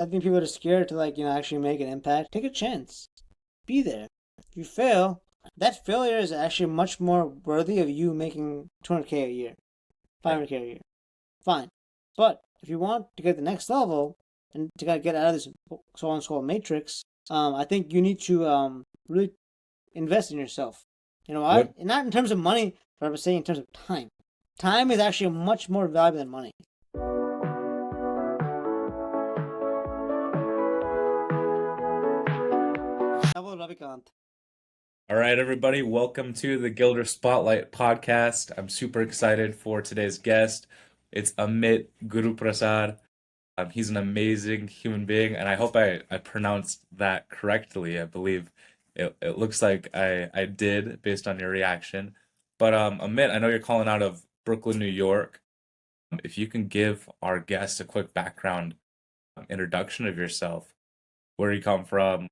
I think people are scared to actually make an impact. Take a chance. Be there. If you fail, that failure is actually much more worthy of you making 200K a year, Right. 500K a year. Fine. But if you want to get the next level and to get out of this so-and-so matrix, I think you need to really invest in yourself. You know why? What And not in terms of money, but I'm saying in terms of time. Time is actually much more valuable than money. Hello, Ravikant. All right, everybody, welcome to the Gildre Spotlight podcast. I'm super excited for today's guest. It's Amit Guruprasad. He's an amazing human being, and I hope I pronounced that correctly. I believe it looks like I did based on your reaction. But Amit, I know you're calling out of Brooklyn, New York. If you can give our guests a quick background introduction of yourself, where you come from,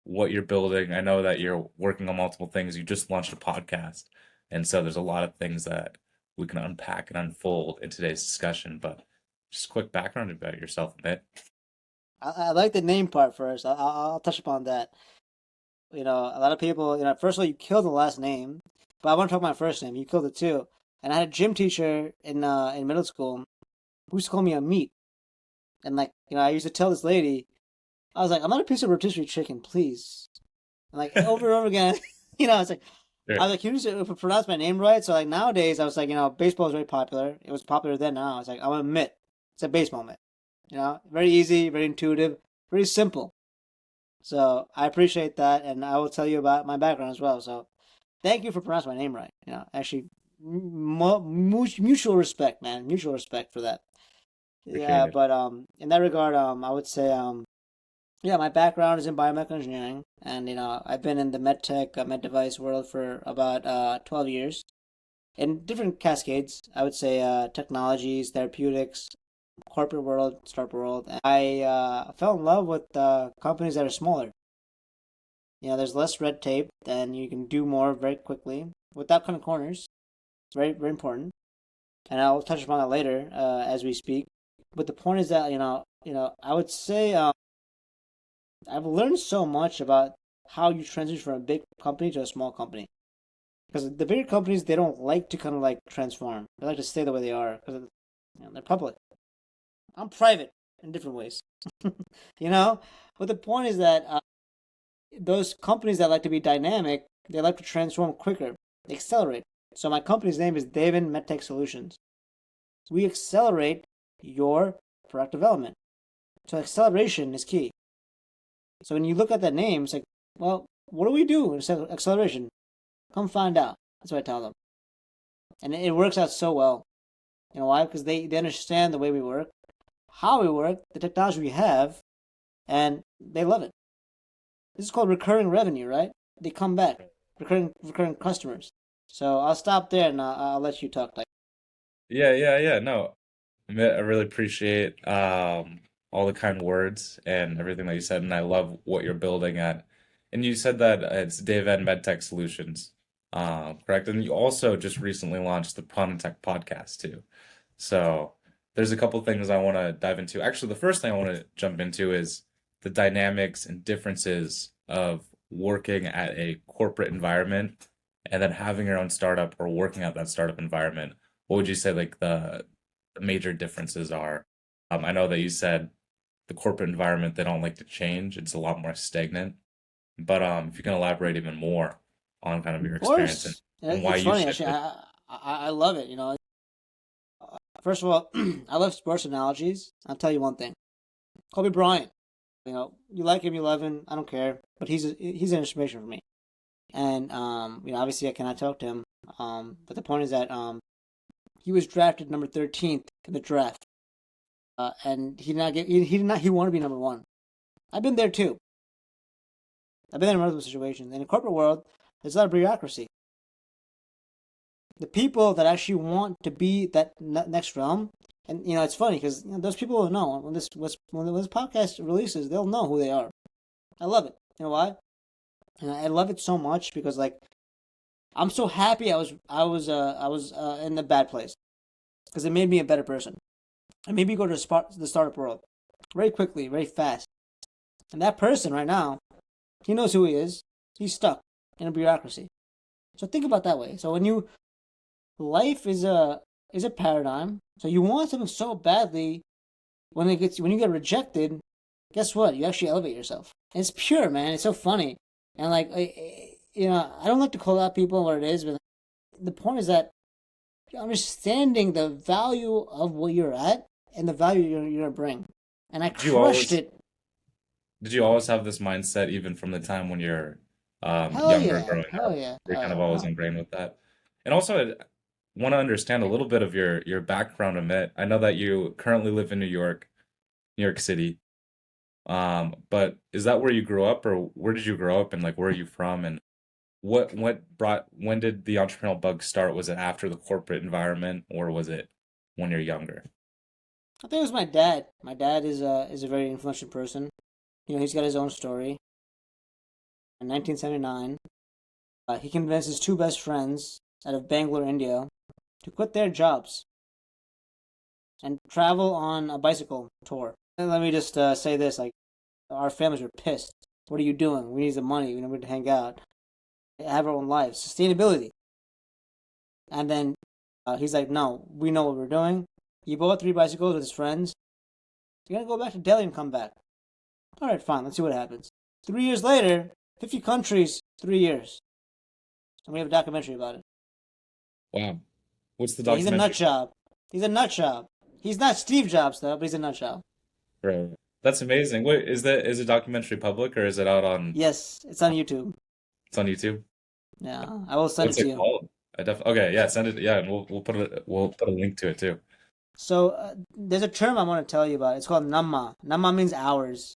what you're building. I know that you're working on multiple things. You just launched a podcast. And so there's a lot of things that we can unpack and unfold in today's discussion. But just a quick background about yourself a bit. I like the name part first. I'll touch upon that. A lot of people, first of all, you killed the last name, but I want to talk about my first name. You killed it too. And I had a gym teacher in middle school who used to call me a meat. And I used to tell this lady, I was like, I'm not a piece of rotisserie chicken, please. And over and over again, I was like, Sure. can you just pronounce my name right? So nowadays, I was like, baseball is very popular. It was popular then. Now I was like, I'm a mitt. It's a baseball mitt. Very easy, very intuitive, very simple. So I appreciate that, and I will tell you about my background as well. So thank you for pronouncing my name right. Actually, mutual respect, man, mutual respect for that. Appreciate Yeah, it. but in that regard, I would say yeah, my background is in biomedical engineering, and I've been in the medtech, med device world for about 12 years in different cascades. I would say technologies, therapeutics, corporate world, startup world. And I fell in love with companies that are smaller. There's less red tape, and you can do more very quickly without cutting corners. It's very, very important, and I'll touch upon that later as we speak. But the point is that I would say I've learned so much about how you transition from a big company to a small company. Because the bigger companies, they don't like to kind of transform. They like to stay the way they are because they're public. I'm private in different ways, you know. But the point is that those companies that like to be dynamic, they like to transform quicker. They accelerate. So my company's name is Devan MedTech Solutions. We accelerate your product development. So acceleration is key. So when you look at that name, it's like, well, what do we do in acceleration? Come find out. That's what I tell them. And it works out so well. You know why? Because they understand the way we work, how we work, the technology we have, and they love it. This is called recurring revenue, right? They come back, recurring customers. So I'll stop there and I'll let you talk. Yeah. No, Amit, I really appreciate all the kind words and everything that you said. And I love what you're building at. And you said that it's Devan MedTech Solutions, correct? And you also just recently launched the Tech podcast too. So there's a couple things I want to dive into. Actually, the first thing I want to jump into is the dynamics and differences of working at a corporate environment and then having your own startup or working at that startup environment. What would you say like the major differences are? I know that you said the corporate environment, they don't like to change. It's a lot more stagnant. But if you can elaborate even more on kind of your Of experience course. and why It's you funny, actually. shifted. I love it. First of all, I love sports analogies. I'll tell you one thing. Kobe Bryant. You like him, you love him. I don't care, but he's an inspiration for me. And obviously I cannot talk to him. But the point is that he was drafted number 13th in the draft, and he wanted to be number one. I've been there too. I've been in multiple situations. In the corporate world, there's a lot of bureaucracy. The people that actually want to be that next realm, and it's funny because those people will know when this podcast releases, they'll know who they are. I love it. You know why? And I love it so much because I'm so happy I was in the bad place because it made me a better person. And maybe go to the startup world. very quickly, very fast. And that person right now, he knows who he is. He's stuck in a bureaucracy. So think about that way. So life is a paradigm. So you want something so badly, when you get rejected, guess what? You actually elevate yourself. And it's pure, man. It's so funny. And like, I don't like to call out people what it is, but the point is that understanding the value of what you're at and the value you're gonna bring. And I Did you crushed always it. did you always have this mindset even from the time when you're Hell younger yeah, growing hell up? yeah. You're kind of always ingrained with that. And also, I want to understand a little bit of your background, Amit. I know that you currently live in New York City. But is that where you grew up, or where did you grow up, and like where are you from, and when did the entrepreneurial bug start? Was it after the corporate environment, or was it when you're younger? I think it was my dad. My dad is a very influential person. He's got his own story. In 1979, he convinced his two best friends out of Bangalore, India, to quit their jobs and travel on a bicycle tour. And let me just say this: like, our families were pissed. What are you doing? We need the money. We need to hang out, have our own lives, sustainability. And then he's like, "No, we know what we're doing." He bought three bicycles with his friends. You're gonna go back to Delhi and come back. All right, fine. Let's see what happens. 3 years later, 50 countries, 3 years, and we have a documentary about it. Wow. What's the Yeah, he's a nut documentary? job. He's a nut job. He's not Steve Jobs though, but he's a nut job. Right. That's amazing. Wait, is the documentary public or is it out on Yes, it's on YouTube. it's on YouTube? Yeah, I will send it What's to it you. called? Okay, yeah, send it. Yeah, and we'll put a link to it too. So there's a term I want to tell you about. It's called namma. Namma means hours.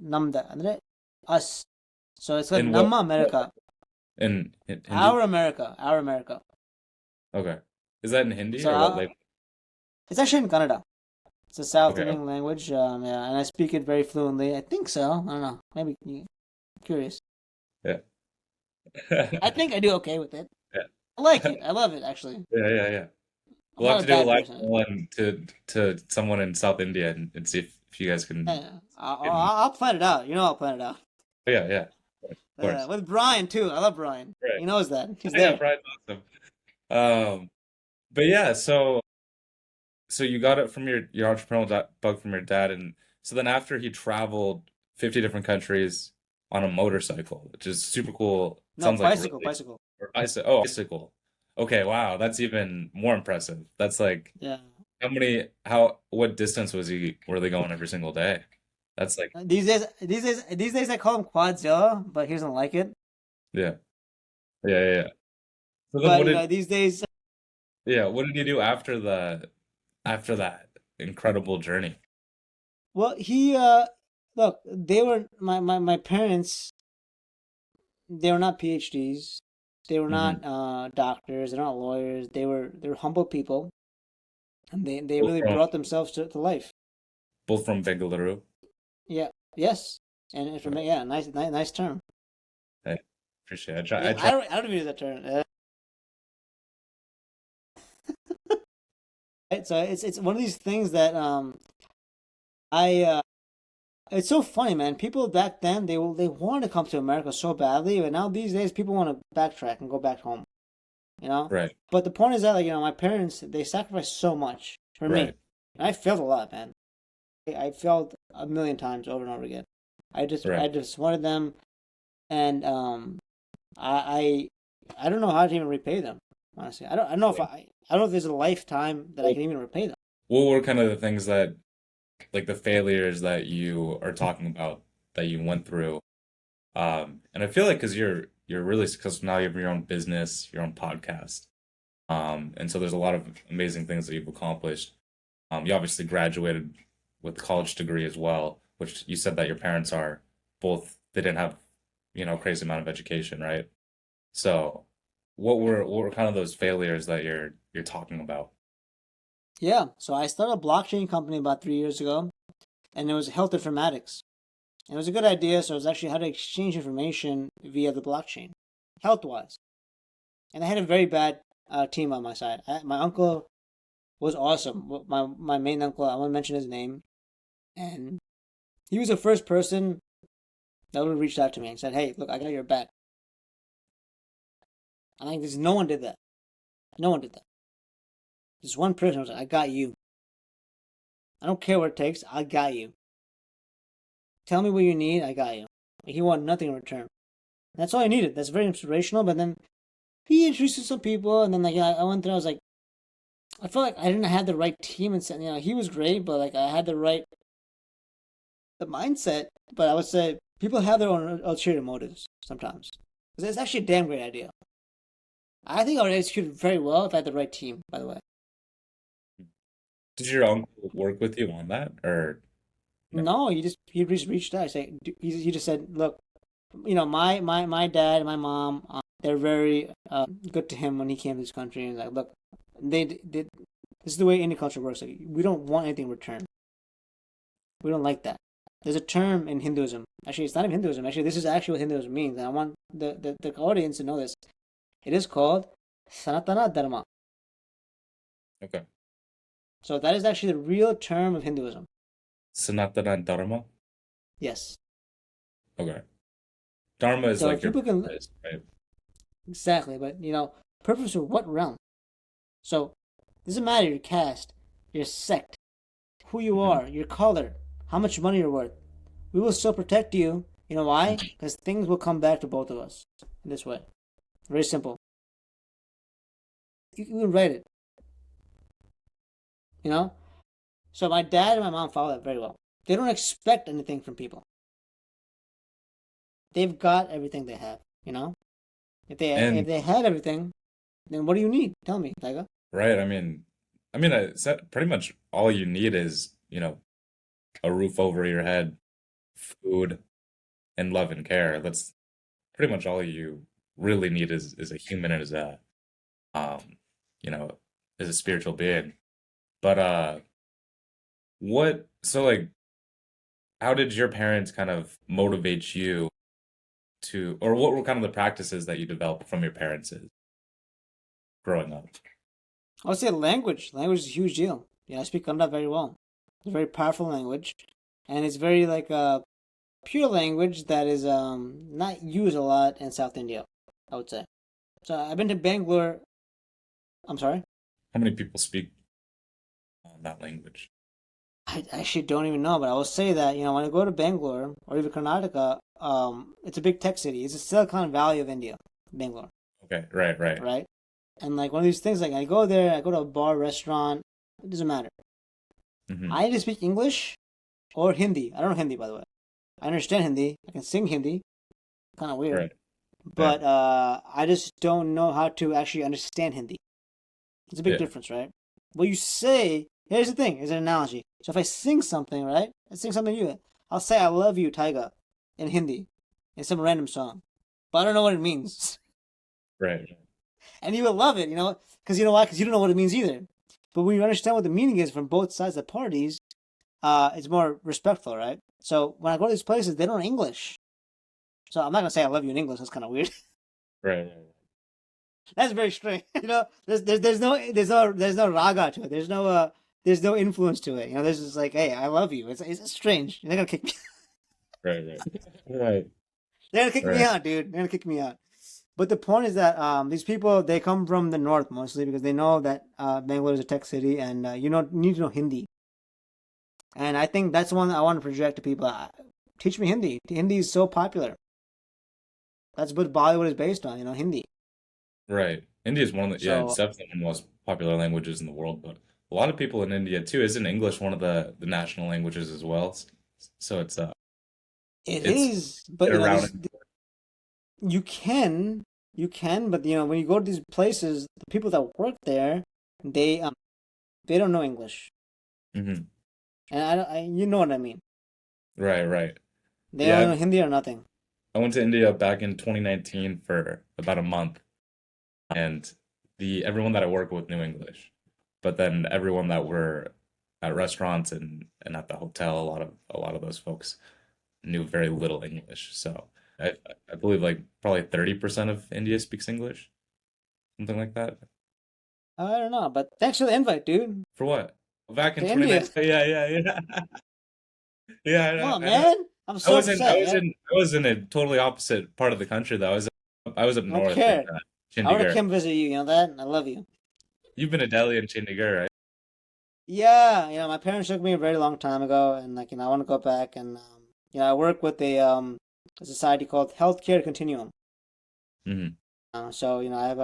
Namda, andre us. So it's called In what Namma America. in Hindi? Our America. Our America. Okay. Is that in Hindi So or what like it's actually in Kannada. It's a South okay. Indian language. Yeah, and I speak it very fluently. I think so. I don't know. Maybe you're curious. Yeah. I think I do okay with it. Yeah. I like it. I love it actually. Yeah. I'm We'll have not a to do a bad live person. one to someone in South India and see if you guys Yeah, can I'll plan it out. I'll plan it out. yeah. Of course. With Brian too. I love Brian. Right. He knows that. He's Yeah, there. Brian's awesome. But yeah, so you got it from your entrepreneurial bug from your dad, and so then after he traveled 50 different countries on a motorcycle, which is super cool. No, Sounds like bicycle, really bicycle. or bicycle. Okay, wow, that's even more impressive. That's like Yeah. what distance were they going every single day? That's like These days, I call him Quadzilla, but he doesn't like it. yeah. Yeah. So then But what did these days, yeah, what did you do after that incredible journey? well, he look, they were my parents. They were not PhDs. They were Hmm. not doctors. They're not lawyers. They were humble people, and they Both really from brought themselves to life. both from Bengaluru. Yeah. Yes. And for me, yeah, nice term. I appreciate it. Yeah, I try. I don't even use that term. Right? So it's one of these things that I it's so funny, man. People back then they wanted to come to America so badly, but now these days people want to backtrack and go back home. You know. Right, But the point is that like my parents they sacrificed so much for me, right, and I failed a lot, man. I failed a million times over and over again. I right. just wanted them, and I I don't know how to even repay them. Honestly, I don't know if I don't know if there's a lifetime that I Well, can even repay them. what were kind of the things that, like the failures that you are talking about that you went through? And I feel like because you're really successful now, you have your own business, your own podcast. And so there's a lot of amazing things that you've accomplished. You obviously graduated with a college degree as well, which you said that your parents are both, they didn't have, crazy amount of education, right? So what were kind of those failures that you're talking about? Yeah, so I started a blockchain company about 3 years ago, and it was health informatics. And it was a good idea, so it was actually how to exchange information via the blockchain, health wise. And I had a very bad team on my side. My uncle was awesome. My main uncle, I won't mention his name. And he was the first person that would reached out to me and said, "Hey, look, I got your back." I think there's no one did that. No one did that. There's one person who was like, "I got you. I don't care what it takes. I got you. Tell me what you need. I got you." He wanted nothing in return. That's all I needed. That's very inspirational. But then he introduced some people, and then like I went through. I was like, I felt like I didn't have the right team, and he was great, but like I had the mindset. But I would say people have their own ulterior motives sometimes. Because it's actually a damn great idea. I think I would execute very well if I had the right team. By the way, Did your uncle work with you on that, or no? no, he just reached out. He just said, look, my dad and my mom, they're very good to him when he came to this country. And like, look, this is the way Indian culture works. Like, we don't want anything in return. We don't like that. There's a term in Hinduism. Actually, it's not even Hinduism. Actually, this is actually what Hinduism means, and I want the audience to know this. It is called Sanatana Dharma. Okay. So that is actually the real term of Hinduism. Sanatana Dharma? Yes. Okay. Dharma is So like if your people can purpose, right? exactly, but purpose of what realm? So it doesn't matter your caste, your sect, who you Hmm. are, your color, how much money you're worth. We will still protect you. You know why? Because things will come back to both of us in this way. Very simple. You can write it. You know. So my dad and my mom follow that very well. They don't expect anything from people. They've got everything they have. You know. If And they had everything, then what do you need? Tell me, Tiger. right, I said pretty much all you need is, a roof over your head, food, and love and care. That's pretty much all you really need is a human and um, you know, as a spiritual being. But what so like how did your parents kind of motivate you to, or what were kind of the practices that you developed from your parents growing up? I would say language. Language is a huge deal. I speak Kannada very well. It's a very powerful language, and it's very like a pure language that is not used a lot in South India. I would say. So I've been to Bangalore. I'm sorry. How many people speak that language? I actually don't even know, but I will say that when I go to Bangalore or even Karnataka, it's a big tech city. It's a Silicon Valley of India, Bangalore, Okay, right, right. right? And like one of these things, like I go there, I go to a bar, restaurant, it doesn't matter. Hmm. I either speak English or Hindi. I don't know Hindi, by the way. I understand Hindi. I can sing Hindi. Kind of weird. Right. Yeah. But I just don't know how to actually understand Hindi. It's a big Yeah. difference, right? What you say, here's the thing, is an analogy. So if I sing something, right? I sing something to you. I'll say I love you, Taiga, in Hindi, in some random song. But I don't know what it means. Right. And you will love it, Because you know why? Because you don't know what it means either. But when you understand what the meaning is from both sides of the parties, it's more respectful, right? So when I go to these places, they don't know English. So I'm not gonna say I love you in English. That's kind of weird. Right. Right. That's very strange. There's no raga to it. There's no influence to it. There's just like, hey, I love you. It's strange. They're gonna kick me. Right. Right. Right. They're gonna kick me Right. out, dude. They're gonna kick me out. But the point is that these people they come from the north mostly because they know that Bangalore is a tech city and you need to know Hindi. And I think that's one I want to project to people. Teach me Hindi. Hindi is so popular. That's what Bollywood is based on. Hindi. Right. India is one of the, yeah, it's So definitely one of the most popular languages in the world, but a lot of people in India too, isn't English one of the national languages as well? So it it's is, but get around. you can, but when you go to these places, the people that work there, they don't know English, Hmm. and you know what I mean. Right, right. They only Yeah, know Hindi or nothing. I went to India back in 2019 for about a month, and the everyone that I work with knew English, but then everyone that were at restaurants and at the hotel, a lot of those folks knew very little English. So I believe like probably 30% of India speaks English, something like that. I don't know, but thanks for the invite, dude, For what? Back in to India. 2019. Yeah, yeah, yeah. Yeah, Come on, I know. man. I'm so upset, man. I was in a totally opposite part of the country though. I was up I don't north in care. I want to Chandigarh. come visit you. You know that? I love you. You've been to Delhi and Chandigarh, right? Yeah, my parents took me a very long time ago, and I want to go back. And I work with a society called Healthcare Continuum. Hmm. So I have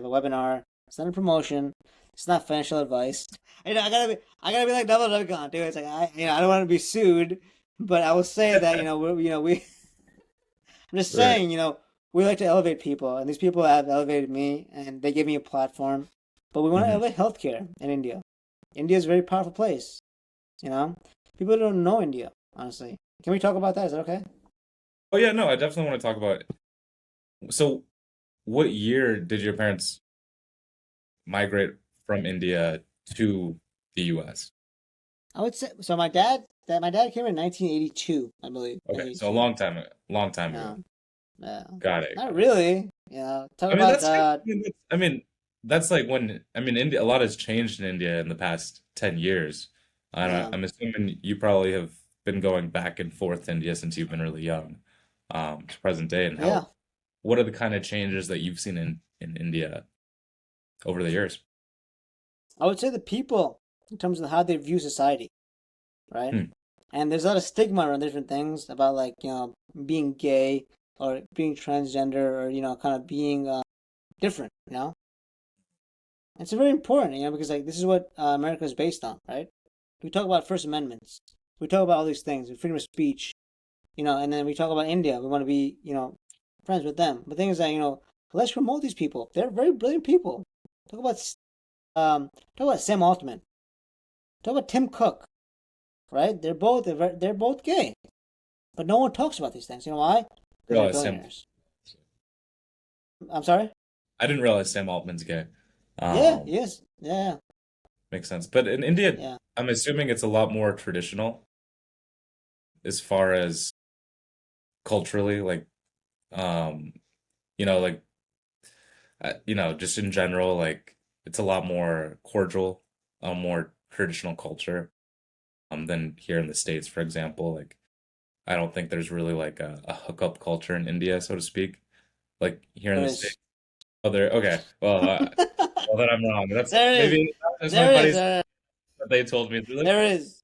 a webinar. It's not a promotion. It's not financial advice. I gotta be like double Dragon too. It's like I don't want to be sued, but I will say that we I'm just Right. saying we like to elevate people, and these people have elevated me, and they give me a platform. But we want to Hmm. elevate healthcare in India. India is a very powerful place. You know, people don't know India, honestly. Can we talk about that? Is that okay? Oh yeah, no, I definitely want to talk about it. So, what year did your parents migrate from India to the US? I would say so. My dad came in 1982, I believe. Okay, so a 1982. long time Yeah, ago. yeah. Got it. Not Got it. really. Talk I mean, about that's like, I mean, that's like when, I mean, India, a lot has changed in India in the past 10 years. yeah, I'm assuming you probably have been going back and forth to India since you've been really young, to present day. And yeah. what are the kind of changes that you've seen in India over the years? I would say the people in terms of how they view society, right? Hmm. And there's a lot of stigma around different things about like being gay or being transgender or kind of being different. It's very important, because like this is what America is based on, right? We talk about First Amendments. We talk about all these things, freedom of speech, and then we talk about India. We want to be, friends with them. But the thing is that, let's promote these people. They're very brilliant people. Talk about, talk about Sam Altman. Talk about Tim Cook, right? They're both gay, but no one talks about these things. You know why? Because they're Realize Sam, billionaires. I'm sorry. I didn't realize Sam Altman's gay. Yeah, Um, yes, yeah, Makes sense. But in India, yeah. I'm assuming it's a lot more traditional as far as culturally, like, um, like just in general, like it's a lot more cordial, a more traditional culture, than here in the States, for example. Like, I don't think there's really like a hookup culture in India, so to speak. Like here in There the is. States. Oh, there. Okay. Well, then I'm wrong. That's There is. maybe that's my There is. buddies that they told me. They're like, There is.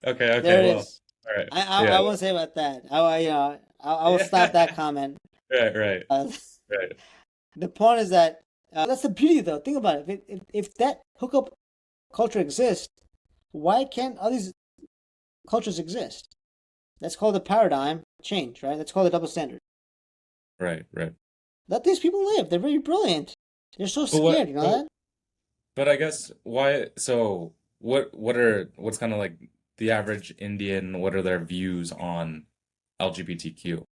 okay, okay, There well, is. all right, I yeah, won't say about that. I will stop that yeah, comment. right, right, Uh, right. the point is that that's the beauty, though. Think about it. If that hookup culture exists, why can't all these cultures exist? That's called a paradigm change, right? That's called a double standard. Right, right. Let these people live. They're very brilliant. They're so But what? scared. You know that? But I guess why? So what's kind of like the average Indian? What are their views on LGBTQ?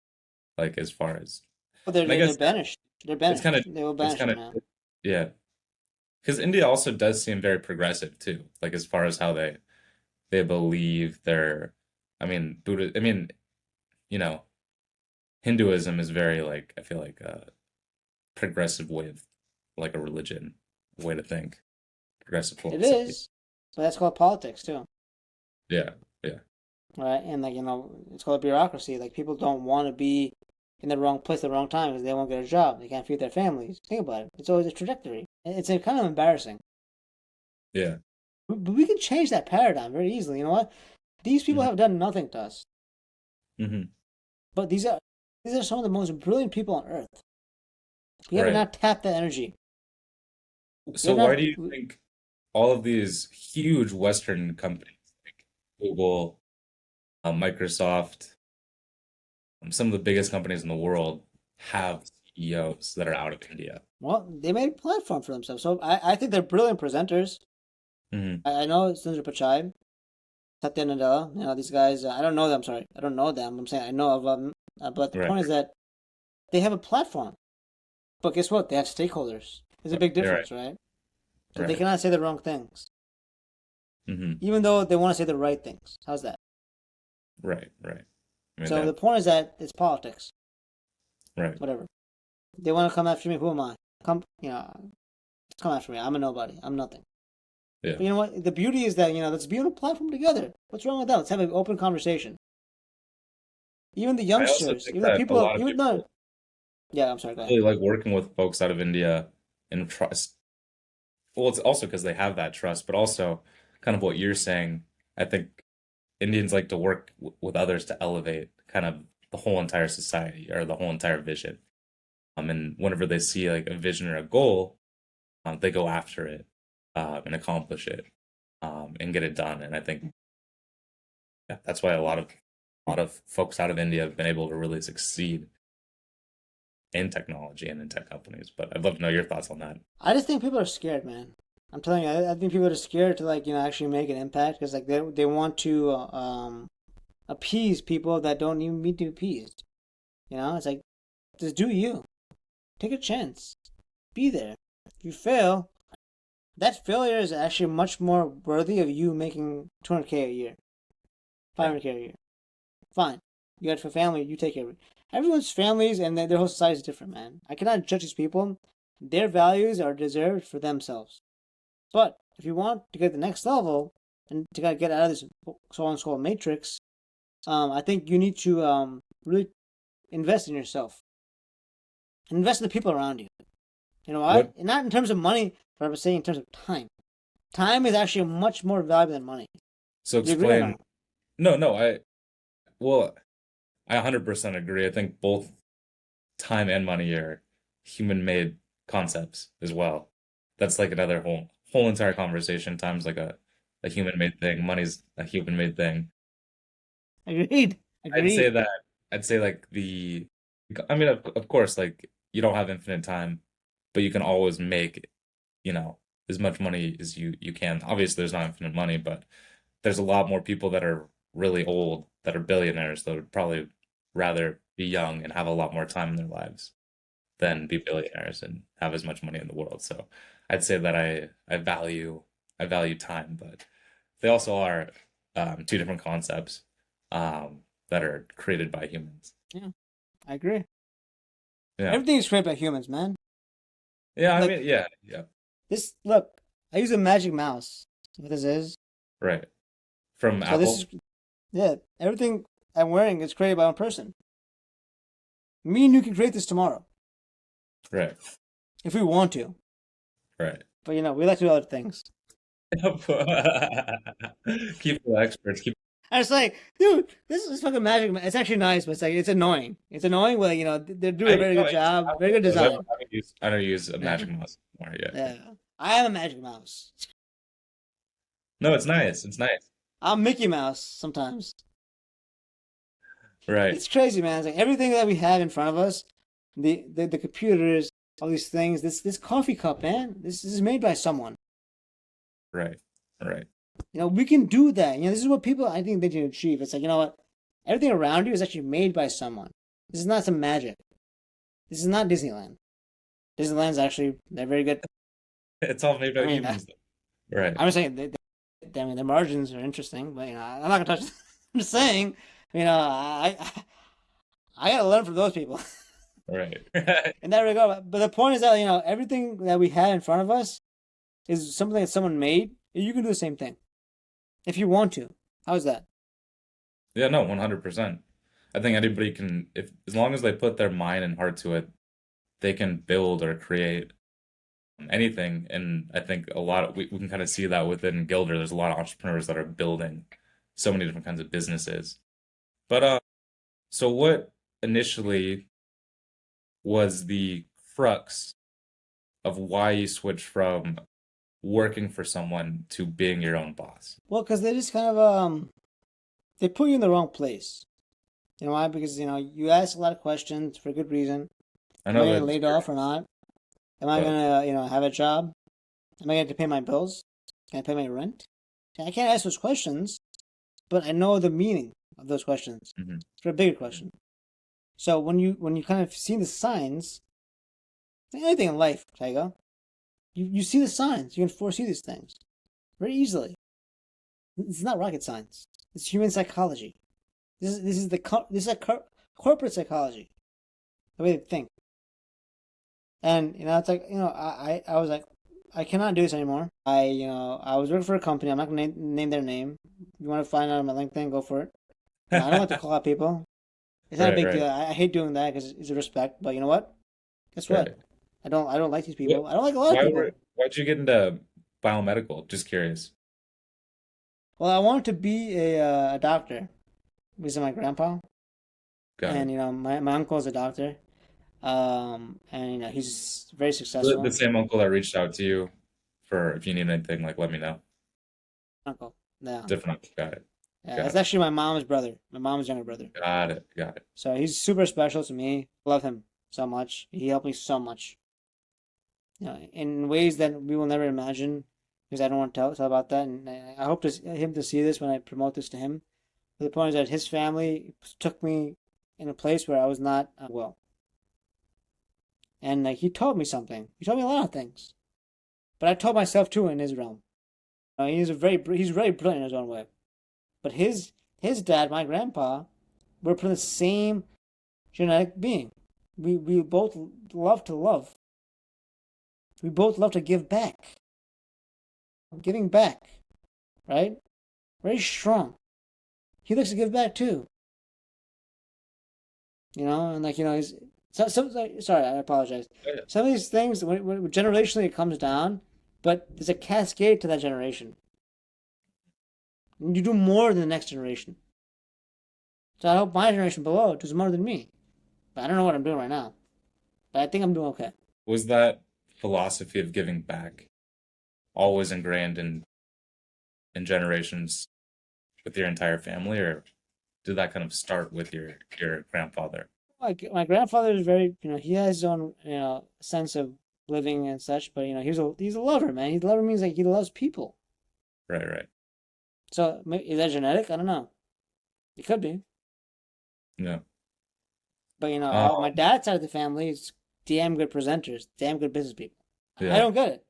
Like as far as, But and I they're guess banished. They're it's kind banished. of They will it's banish kind them of now. yeah. Because India also does seem very progressive too. Like as far as how they believe their, I mean Buddha. I mean you know Hinduism is very like I feel like a progressive way of like a religion way to think. Progressive It philosophy. is, but that's called politics too, Yeah, yeah. right? And like it's called bureaucracy. Like people don't want to be in the wrong place at the wrong time because they won't get a job. They can't feed their families. Think about it. It's always a trajectory. It's kind of embarrassing. Yeah. But we can change that paradigm very easily. You know what? These people Hmm. have done nothing to us, Hmm. but these are some of the most brilliant people on earth. We have Right. not tapped that energy. We So have why not. do you think all of these huge Western companies like Google, Microsoft, some of the biggest companies in the world have CEOs that are out of India? Well, they made a platform for themselves. So I think they're brilliant presenters. Hmm. I know Sundar Pichai, Satya Nadella, these guys. I don't know them. Sorry, I don't know them. I'm saying I know of them. But the Right. point is that they have a platform. But guess what? They have stakeholders. There's a big You're right. difference, right? So they Right. cannot say the wrong things, Hmm. even though they want to say the right things. How's that? Right. Right. I mean So the that. point is that it's politics. Right. Whatever. They want to come after me. Who am I? Come after me. I'm a nobody. I'm nothing. Yeah. But you know what? The beauty is that, let's be on a platform together. What's wrong with that? Let's have an open conversation. Even the I also youngsters, think even the that a people, lot of even the, people yeah, I'm sorry, go ahead. really like working with folks out of India and trust. Well, it's also because they have that trust, but also kind of what you're saying. I think Indians like to work with others to elevate kind of the whole entire society or the whole entire vision. And whenever they see like a vision or a goal, they go after it, and accomplish it, and get it done. And I think, yeah, that's why a lot of folks out of India have been able to really succeed in technology and in tech companies. But I'd love to know your thoughts on that. I just think people are scared, man. I'm telling you, I think people are scared to like actually make an impact because like they want to appease people that don't even need to be appeased. It's like just do you, take a chance, be there. If you fail, that failure is actually much more worthy of you making 200K a year, Yeah. 500K a year. Fine, you got it for family, you take care of it. Everyone's families and their whole society is different, man. I cannot judge these people. Their values are reserved for themselves. But if you want to get the next level and to get out of this so-and-so matrix, I think you need to really invest in yourself. Invest in the people around you. You know what? What? Not in terms of money, but I'm saying in terms of time. Time is actually much more valuable than money. So Do you agree or explain. not? No, no, well, I 100% agree. I think both time and money are human-made concepts as well. That's like another whole entire conversation. Time's like a human-made thing. Money's a human-made thing. Agreed. I'd say Agreed. that I'd say like I mean, of course, like you don't have infinite time, but you can always make, you know, as much money as you can. Obviously, there's not infinite money, but there's a lot more people that are really old that are billionaires that would probably rather be young and have a lot more time in their lives than be billionaires and have as much money in the world. So I'd say that I value time, but they also are, two different concepts, that are created by humans. Yeah, I agree. Yeah. Everything is created by humans, man. Yeah, I Like mean, yeah, yeah, this. Look, I use a magic mouse. What this is. right. From So this Apple, is yeah. Everything I'm wearing is created by one person. Me and you can create this tomorrow right, if we want to. right. But we like to do other things. Keep the experts, keep. And it's like, dude, this is fucking magic. It's actually nice, but it's annoying. It's annoying. But they do a I very no, good I used to job, have very one good of those. design. I don't use a Yeah, Magic Mouse anymore. Yeah, yeah. yeah. I am a magic mouse. No, it's nice. It's nice. I'm Mickey Mouse sometimes. Right, It's crazy, man. It's like everything that we have in front of us, the computers, all these things. This coffee cup, man. This is made by someone. right, right. We can do that. This is what people I think they can achieve. It's like, you know what? Everything around you is actually made by someone. This is not some magic. This is not Disneyland. Disneyland's actually they're very good. It's all made I by mean, humans, though. Right, I'm just saying I mean, their margins are interesting, but I'm not gonna touch. I'm just saying, I gotta learn from those people right. in that regard. But the point is that everything that we have in front of us is something that someone made. You can do the same thing if you want to. How's that? Yeah, no, 100%. I think anybody can, if as long as they put their mind and heart to it, they can build or create anything. And I think we can kind of see that within Gilder. There's a lot of entrepreneurs that are building so many different kinds of businesses. But so what initially was the crux of why you switched from working for someone to being your own boss? Well, because they just kind of they put you in the wrong place. You know why? Because you ask a lot of questions for good reason. I Am I know gonna get that's laid true, off or not? Am I but gonna have a job? Am I gonna have to pay my bills? Can I pay my rent? I can't ask those questions, but I know the meaning of those questions. mhm, It's a bigger question. So when you kind of see the signs, anything in life, Tiger, you see the signs. You can foresee these things very easily. It's not rocket science. It's human psychology. This is corporate psychology, the way they think. And it's like I was like, I cannot do this anymore. I was working for a company. I'm not gonna name their name. You want to find out on my LinkedIn, go for it. I don't like to call out people. It's not a Right, big deal. right, I hate doing that because it's a respect. But you know what? Guess what? right. I don't like these What, people. I don't like a lot of people. why'd you get into biomedical? Just curious. Well, I wanted to be a doctor because of my grandpa, Got and it. my uncle is a doctor. And he's very The successful. same uncle that reached out to you for if you need anything, like let me know. Uncle. Yeah. Different uncle. Got it. Yeah, Got that's it. actually my mom's brother. My mom's younger brother. Got it. Got it. So he's super special to me. Love him so much. He helped me so much. In ways that we will never imagine because I don't want to tell about that. And I hope him to see this when I promote this to him. But the point is that his family took me in a place where I was not well. And he taught me something. He taught me a lot of things. But I taught myself too in his realm. He's very brilliant in his own way. But his dad, my grandpa, were from the same genetic being. We both love to love. We both love to give back. Giving back, right? Very strong. He likes to give back too. And he's sorry, I apologize. Yeah. Some of these things, when generationally it comes down, but there's a cascade to that generation. And you do more than the next generation. So I hope my generation below does more than me. But I don't know what I'm doing right now. But I think I'm doing okay. Was that philosophy of giving back always ingrained in generations with your entire family, or did that kind of start with your grandfather? My grandfather is very, he has his own, sense of living and such. But he's a lover, man. He's lover means he loves people. Right, right. So is that genetic? I don't know. It could be. Yeah. But my Um, dad's side of the family is damn good presenters, damn good business people. I yeah. don't get it.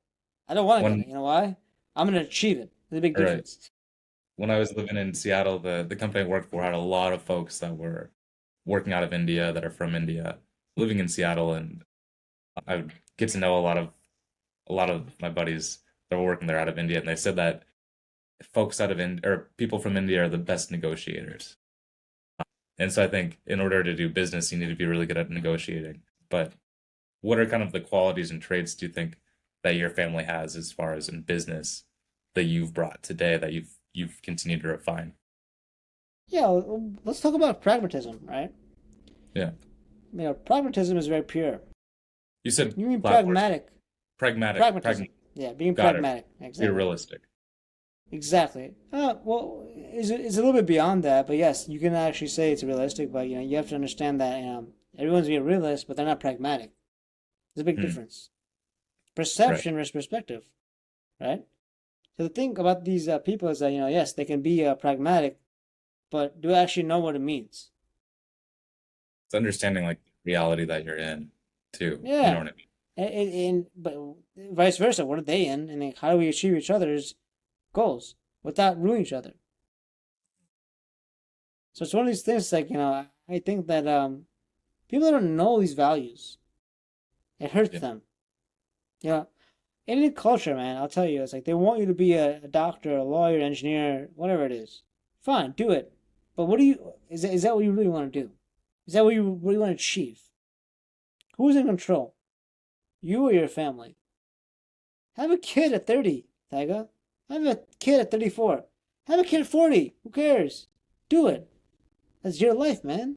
I don't want to get it. When You know why? I'm gonna achieve it. There's a big all right. difference. When I was living in Seattle, the company I worked for had a lot of folks that were working out of India that are from India, living in Seattle, and I would get to know a lot of my buddies that were working there out of India, and they said that folks out of India or people from India are the best negotiators. And so I think in order to do business, you need to be really good at negotiating. But what are kind of the qualities and traits do you think that your family has as far as in business that you've brought today that you've continued to refine? Yeah, let's talk about pragmatism, right? Yeah. Pragmatism is very pure. You said You mean platforms, pragmatic? pragmatic, Pragmatism. Yeah, being got it. pragmatic. Be Exactly. realistic. Exactly. Well, it's a little bit beyond that, but yes, you can actually say it's realistic. But you have to understand that everyone's being realist, but they're not pragmatic. There's a big Hmm. difference. Right. Perception versus perspective, right? So the thing about these people is that yes, they can be pragmatic, but do actually know what it means. It's understanding like the reality that you're in too. You know Yeah, what I mean? but vice versa. What are they in, and how do we achieve each other's goals without ruining each other? So it's one of these things like I think that people that don't know these values, it hurts Yeah. them. You know, in any culture, man, I'll tell you, it's like they want you to be a doctor, a lawyer, engineer, whatever it is. Fine, do it. But is that what you really want to do? Is that what you really want to achieve? Who's in control? You or your family? Have a kid at 30, Tyga. Have a kid at 34. Have a kid at 40. Who cares? Do it. That's your life, man.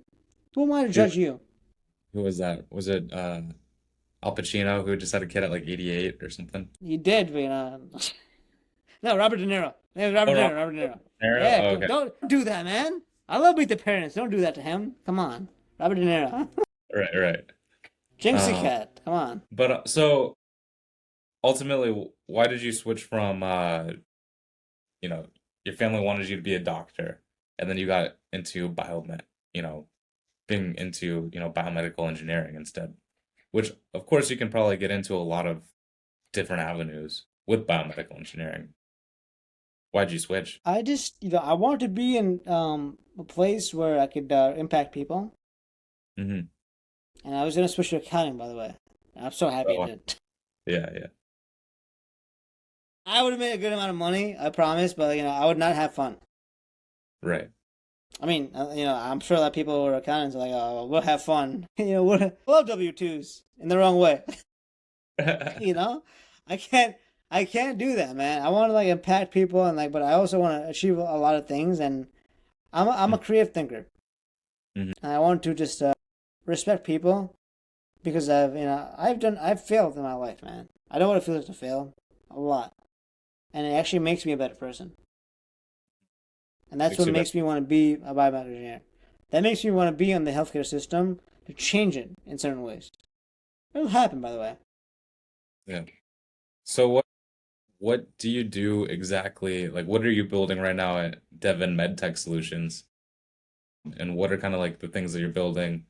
Who am I to Who, judge you? who was that? Was it Al Pacino who just had a kid at like 88 or something? You did, but no, Robert De Niro. Yeah, Robert Oh, De Robert Niro. Robert De Niro. De Niro? Yeah, Oh, okay. don't do that, man. I love Meet the Parents. Don't do that to him. Come on, Robert De Niro. Right, right. Jinxie Um, Cat. Come on. but so ultimately, why did you switch from you know, your family wanted you to be a doctor, and then you got into biomed, you know, being into, biomedical engineering instead, which of course you can probably get into a lot of different avenues with biomedical engineering. Why'd you switch? I just, I wanted to be in a place where I could impact people, Hmm. and I was gonna switch to accounting, by the way. I'm so happy I Oh, did. yeah, yeah. I would have made a good amount of money, I promise, but I would not have fun. Right. I mean, I'm sure that people who are accountants are like, oh, we'll have fun. We'll have W-2s in the wrong way. you know, I can't, I can't do that, man. I want to like impact people and like, but I also want to achieve a lot of things, and I'm a creative thinker, Mhm. and I want to just respect people because I've failed in my life, man. I know what it feels like to fail a lot, and it actually makes me a better person, and that's Makes what you better. makes me want to be a biomedical engineer. That makes me want to be in the healthcare system to change it in certain ways. It'll happen, by the way. Yeah. So what do you do exactly? Like, what are you building right now at Devan MedTech Solutions? And what are kind of like the things that you're building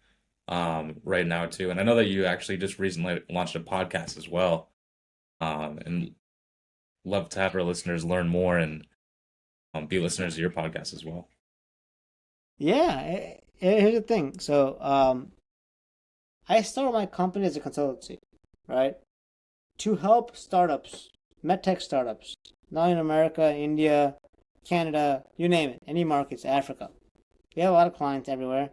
right now too? And I know that you actually just recently launched a podcast as well. And love to have our listeners learn more and be listeners to your podcast as well. Yeah, here's the thing. So, I started my company as a consultancy, right? To help startups, medtech startups, not in America, India, Canada, you name it, any markets, Africa. We have a lot of clients everywhere.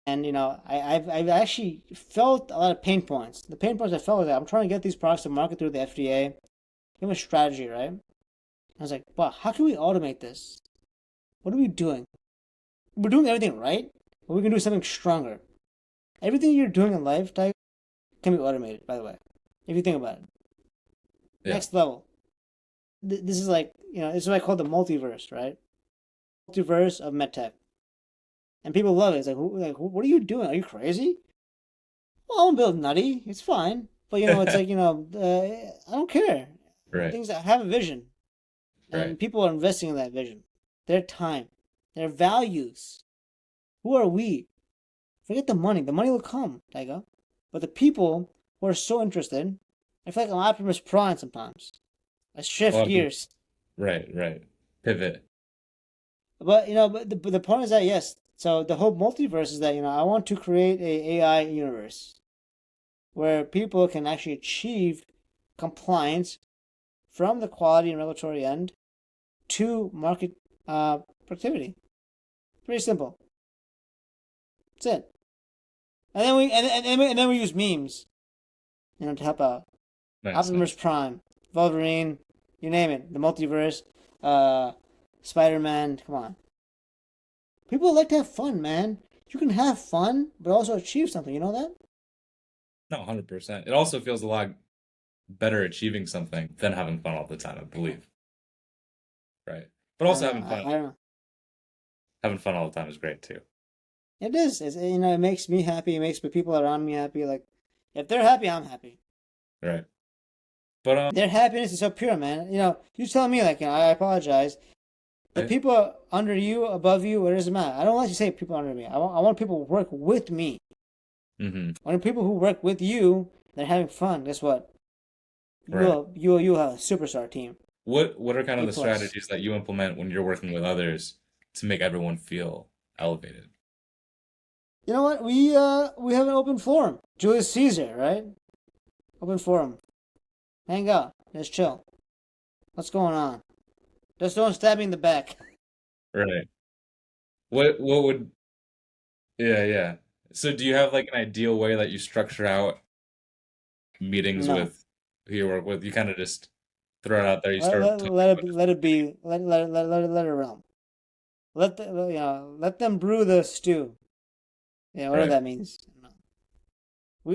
And I've actually felt a lot of pain points. The pain points I felt was that I'm trying to get these products to market through the FDA. Give them a strategy, right? I was like, wow, how can we automate this? What are we doing? We're doing everything right, but we can do something stronger. Everything you're doing in life type can be automated, by the way, if you think about it. Yeah. Next level. This is like, this is what I call the multiverse, right? Multiverse of medtech. And people love it. It's like, what are you doing? Are you crazy? Well, I'm a bit nutty. It's fine. But, it's like, I don't care. Right. Things that have a vision. Right. And people are investing in that vision. Their time, their values. Who are we? Forget the money. The money will come, Taiga. But the people who are so interested, I feel like I'm Optimus Prime sometimes. I A shift lot of people. gears. Right. Right. Pivot. But the point is that yes. So the whole multiverse is that I want to create a AI universe where people can actually achieve compliance from the quality and regulatory end to market productivity. Pretty simple. That's it. And then we use memes, to help out. Nice. Optimus Nice. Prime, Wolverine, you name it, the multiverse, uh, Spider-Man. Come on, people like to have fun, man. You can have fun, but also achieve something. You know that? No, 100%. It also feels a lot better achieving something than having fun all the time, I believe. Right. But I also don't know. I don't know. having fun all the time is great too. It is. It makes me happy. It makes the people around me happy. Like, if they're happy, I'm happy. Right. But Their happiness is so pure, man. You tell me, like, I apologize. The right. people under you, above you, it doesn't matter. I don't like to say people under me. I want people to work with me. Mm-hmm. When people who work with you, they're having fun. Guess what? Right. You'll have a superstar team. What are kind of A the plus. strategies that you implement when you're working with others to make everyone feel elevated? You know what? We have an open forum. Julius Caesar, right? Open forum. Hang out. Just chill. What's going on? Just don't stab me in the back. Right. What would yeah, yeah. So do you have like an ideal way that you structure out meetings No. with who you work with? You kind of just throw it out there, you Let, start let, talking let about it let it be. Let it realm. Let them brew the stew. Yeah, it. whatever Right. that means.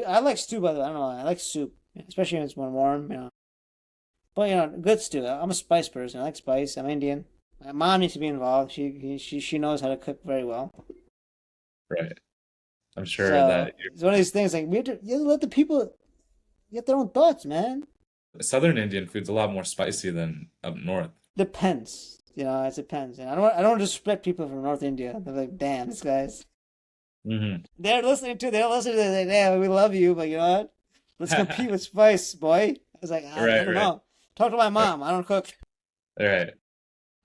I like stew, by the way. I don't know why. I like soup, especially when it's warm. But good stew. I'm a spice person. I like spice. I'm Indian. My mom needs to be involved. She knows how to cook very well. Right. I'm sure that So it's one of these things like you have to let the people get their own thoughts, man. Southern Indian food's a lot more spicy than up north. Depends. It depends. And I don't disrespect people from North India. They're like, damn, this guy's. Hmm. They're listening to. They're like, damn, we love you, but you know what? Let's compete with spice, boy. I was like, I Right, don't right, know. Talk to my right, mom. I don't cook. right.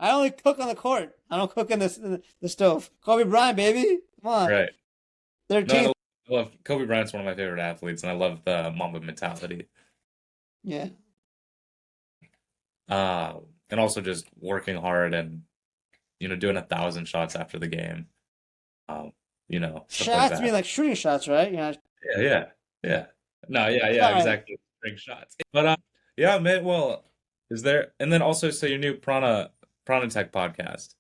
I only cook on the court. I don't cook in the stove. Kobe Bryant, baby. Come on. Right. No, 13th. I love Kobe Bryant's one of my favorite athletes, and I love the Mamba mentality. Yeah. uh, and also just working hard and doing 1,000 shots after the game, um, stuff like Shots that. mean like shooting shots, right? Yeah, yeah, yeah. No, yeah, All yeah, right. exactly. Big shots. But yeah, man. Well, is there? And then also, so your new Prana Tech podcast.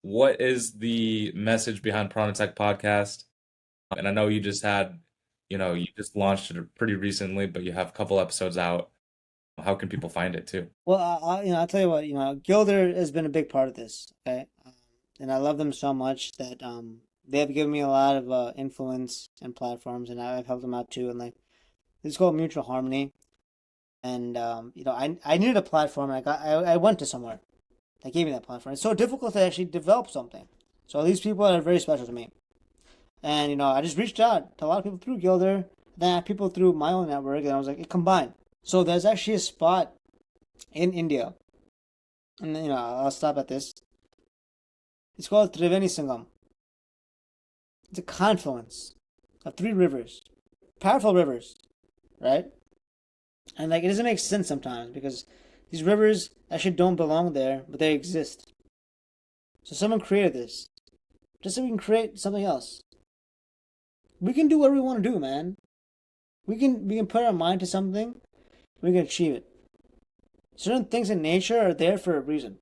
What is the message behind Prana Tech podcast? And I know you just launched it pretty recently, but you have a couple episodes out. How can people find it too? Well, I'll tell you what, Gildre has been a big part of this, okay? And I love them so much that they have given me a lot of influence and platforms, and I've helped them out too. And like, it's called Mutual Harmony. And I needed a platform. And I went to somewhere that gave me that platform. It's so difficult to actually develop something. So these people are very special to me. And I just reached out to a lot of people through Gildre, then I had people through my own network, and I was like, it combined. So there's actually a spot in India, and then, I'll stop at this. It's called Triveni Sangam. It's a confluence of three rivers, powerful rivers, right? And like it doesn't make sense sometimes because these rivers actually don't belong there, but they exist. So someone created this, just so we can create something else. We can do what we want to do, man. We can put our mind to something, we can achieve it. Certain things in nature are there for a reason.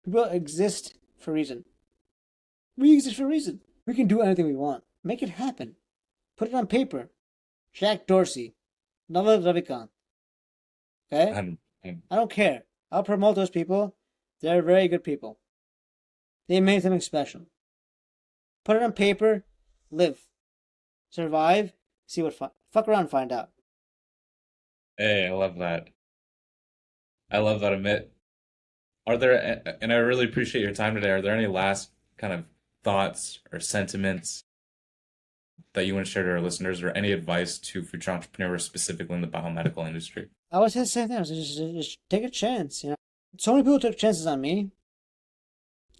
People exist for a reason. We exist for a reason. We can do anything we want. Make it happen. Put it on paper. Jack Dorsey, Naval Ravikant. Okay? And, and I don't care. I'll promote those people. They're very good people. They made something special. Put it on paper. Live. Survive. See what fuck around, find out. hey, I love that. I love that, Amit. And I really appreciate your time today. Are there any last kind of thoughts or sentiments that you want to share to our listeners, or any advice to future entrepreneurs specifically in the biomedical industry? I would say the same thing. I was just take a chance. So many people took chances on me.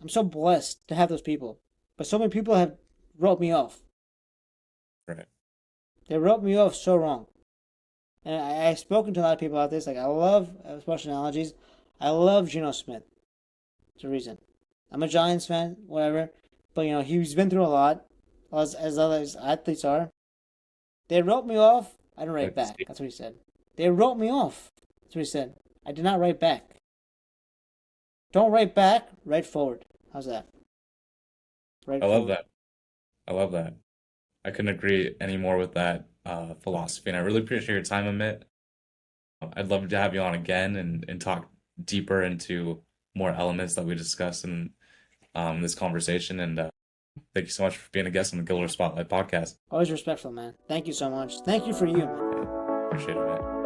I'm so blessed to have those people. But so many people have wrote me off. Right. They wrote me off so wrong. And I've spoken to a lot of people about this. Like, I love, special analogies, I love Geno Smith. It's a reason. I'm a Giants fan, whatever. But, he's been through a lot, as other athletes are. They wrote me off. I didn't write back. That's what he said. They wrote me off. That's what he said. I did not write back. Don't write back, write forward. How's that? Write I love forward. that. I love that. I couldn't agree any more with that philosophy, and I really appreciate your time, Amit. I'd love to have you on again and talk deeper into more elements that we discussed in this conversation. And thank you so much for being a guest on the Gildre Spotlight podcast. Always respectful, man. Thank you so much. Thank you for you, man. Appreciate it, man.